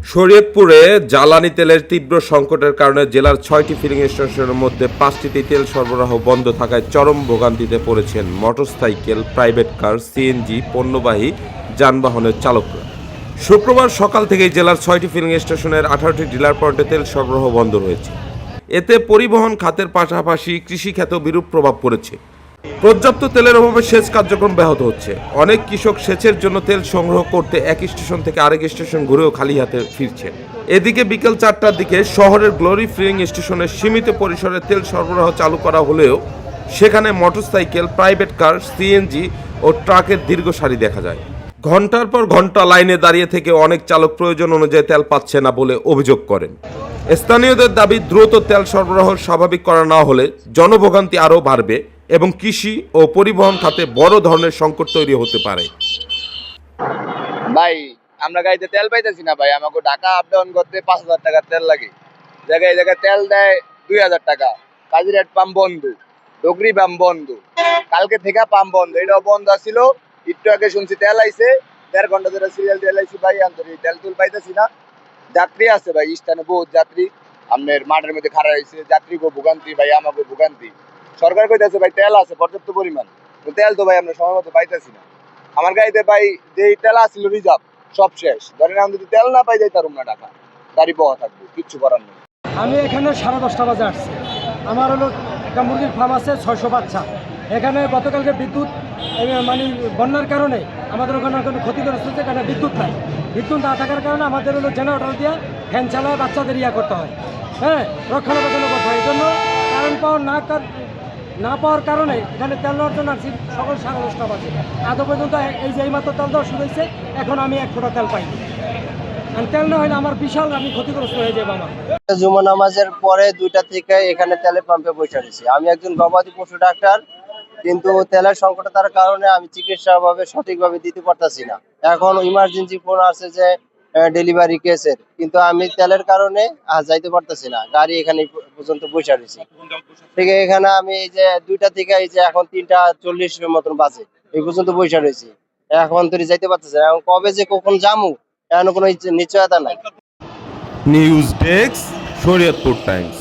শরীয়তপুরে জ্বালানি তেলের তীব্র সংকটের কারণে জেলার ৬টি ফিলিং স্টেশনের মধ্যে ৫টিতে তেল সরবরাহ বন্ধ থাকায় চরম ভোগান্তিতে পড়েছেন মোটরসাইকেল, প্রাইভেট কার, সিএনজি পণ্যবাহী যানবাহনের চালকরা। শুক্রবার সকাল থেকেই জেলার ৬টি ফিলিং স্টেশনের ১৮টি ডিলার পয়েন্টে তেল সরবরাহ বন্ধ রয়েছে। এতে পরিবহন খাতের পাশাপাশি কৃষিখাতেও বিরূপ প্রভাব পড়েছে। পর্যাপ্ত তেলের অভাবে সেচ কার্যক্রম ব্যাহত হচ্ছে। অনেক কৃষক সেচের জন্য তেল সংগ্রহ করতে এক স্টেশন থেকে আরেক স্টেশন ঘুরেও খালি হাতে ফিরছেন। এদিকে বিকেল ৪টার দিকে শহরের গ্লোরি ফিলিং স্টেশনে সীমিত পরিসরে তেল সরবরাহ চালু করা হলেও সেখানে মোটরসাইকেল, প্রাইভেট কার, সিএনজি ও ট্রাকের দীর্ঘ সারি দেখা যায়। ঘন্টার পর ঘন্টা লাইনে দাঁড়িয়ে থেকে অনেক চালক প্রয়োজন অনুযায়ী তেল পাচ্ছে না বলে অভিযোগ করেন। স্থানীয়দের দাবি, দ্রুত তেল সরবরাহ স্বাভাবিক করা না হলে জনভোগান্তি আরও বাড়বে এবং কৃষি ও পরিবহন খাতে বড় ধরনের সংকট তৈরি হতে পারে। ভাই আমরা গাড়িতে তেল পাইতেছি না ভাই, আমাকে ঢাকা আপ ডাউন করতে ৫,০০০ টাকা তেল লাগে। জায়গায় জায়গায় তেল দেয় ২,০০০ টাকা। কাজিরাট পাম্প বন্ধ, ডগরি পাম্প বন্ধ, কালকে থেকে পাম্প বন্ধ। এটাও বন্ধ ছিল, একটু আগে শুনছি তেল আইছে। ১.৫ ঘন্টা ধরে সিরিয়াল তেল আইছি ভাই, আন্তরিক তেল তুল পাইতেছি না। যাত্রী আছে ভাই, স্থানে বহুত যাত্রী আপনার মাঠের মধ্যে খাড়া হয়েছে। যাত্রীকে ভোগান্তি ভাই, আমাকে ভোগান্তি। সরকার কইতেছে ভাই তেল আছে পর্যাপ্ত পরিমাণ, তেল তো ভাই আমরা সময় মতো পাইতেছি না। আমার গাড়িতে ভাই যে তেল আসছিল রিজার্ভ সব শেষ। ধরেন আমি যদি তেল না পাই যাই তার না টাকা গাড়ি বহা থাকবো, কিচ্ছু করার নেই। আমি এখানে 10:30 বাজে আসছি। আমার হলো একটা মুরগির ফার্ম আছে, 600 বাচ্চা। এখানে গতকালকে বিদ্যুৎ মানে বন্যার কারণে আমাদের ওখানে কোনো ক্ষতিগ্রস্ত হচ্ছে, এখানে বিদ্যুৎ নাই। বিদ্যুৎ না থাকার কারণে আমাদের হলো জেনারেটর দিয়ে ফ্যান চালায় বাচ্চাদের করতে হয়, হ্যাঁ, রক্ষণাবেক্ষণ করতে হয়। এই জন্য কারেন্ট পাওয়ার না পাওয়ার কারণে এখানে তেল নেওয়ার জন্য আসছি সকাল 10:30 বাজে। এত পর্যন্ত এই যে এইমাত্র তেল দেওয়া শুরু হয়েছে, এখন আমি 1 ফোঁটা তেল পাইনি। তেল না হলে আমার বিশাল আমি ক্ষতিগ্রস্ত হয়ে যাবো। আমার জুমা নামাজের পরে 2টা থেকে এখানে তেলের পাম্পে বসে রয়েছি। আমি একজন গবাদি পশু ডাক্তার, কিন্তু তেলের সংকটতার কারণে আমি চিকিৎসা ভাবে সঠিকভাবে দিতে পারতাছি না। এখন ইমার্জেন্সি ফোন আসছে যে ডেলিভারি কেসের, কিন্তু আমি তেলের কারণে যাইতে পারতাছি না। গাড়ি এখানে পর্যন্ত বসে রয়েছি। ঠিক এখানে আমি এই যে 2টা থেকে এই যে এখন 3:40 মতন বাজে, এই পর্যন্ত বসে রয়েছি। এখন তো যাইতে পারতেছি না। এখন কবে যে কখন যামু এখন কোনো নিশ্চয়তা নাই। News desk, Shariatpur Times.